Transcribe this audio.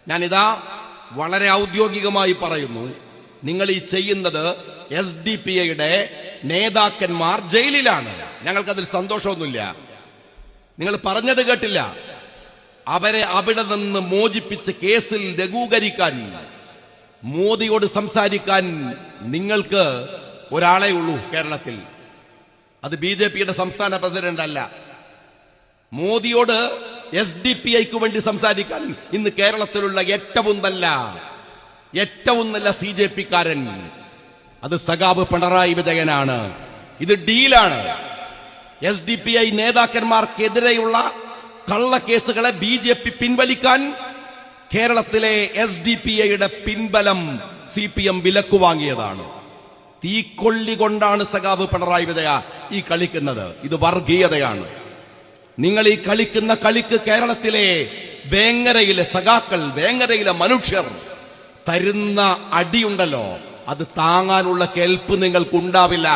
ഞാനിതാ വളരെ ഔദ്യോഗികമായി പറയുന്നു, നിങ്ങൾ ഈ ചെയ്യുന്നത് SDPIയുടെ നേതാക്കന്മാർ ജയിലിലാണ്. ഞങ്ങൾക്കതിൽ സന്തോഷമൊന്നുമില്ല. നിങ്ങൾ പറഞ്ഞത് കേട്ടില്ല. അവരെ അവിടെ നിന്ന് മോചിപ്പിച്ച് കേസിൽ ലഘൂകരിക്കാൻ, മോദിയോട് സംസാരിക്കാൻ നിങ്ങൾക്ക് ഒരാളെ ഉള്ളൂ കേരളത്തിൽ. അത് BJPയുടെ സംസ്ഥാന പ്രസിഡന്റ് അല്ല. മോദിയോട് SDPIക്ക് വേണ്ടി സംസാരിക്കാൻ ഇന്ന് കേരളത്തിലുള്ള ഏറ്റവും നല്ല CJPക്കാരൻ അത് സഖാവ് പിണറായി വിജയനാണ്. ഇത് ഡീലാണ്. SDPI നേതാക്കന്മാർക്കെതിരെയുള്ള കള്ളക്കേസുകളെ BJP പിൻവലിക്കാൻ കേരളത്തിലെ SDPIയുടെ പിൻബലം CPM വിലക്കു വാങ്ങിയതാണ്. തീക്കൊള്ളി കൊണ്ടാണ് സഖാവ് പിണറായി വിജയ ഈ കളിക്കുന്നത്. ഇത് വർഗീയതയാണ്. നിങ്ങൾ ഈ കളിക്കുന്ന കളിക്ക് കേരളത്തിലെ വേങ്ങരയിലെ സഖാക്കൾ, വേങ്ങരയിലെ മനുഷ്യർ തരുന്ന അടിയുണ്ടല്ലോ, അത് താങ്ങാനുള്ള കെൽപ്പ് നിങ്ങൾക്കുണ്ടാവില്ല.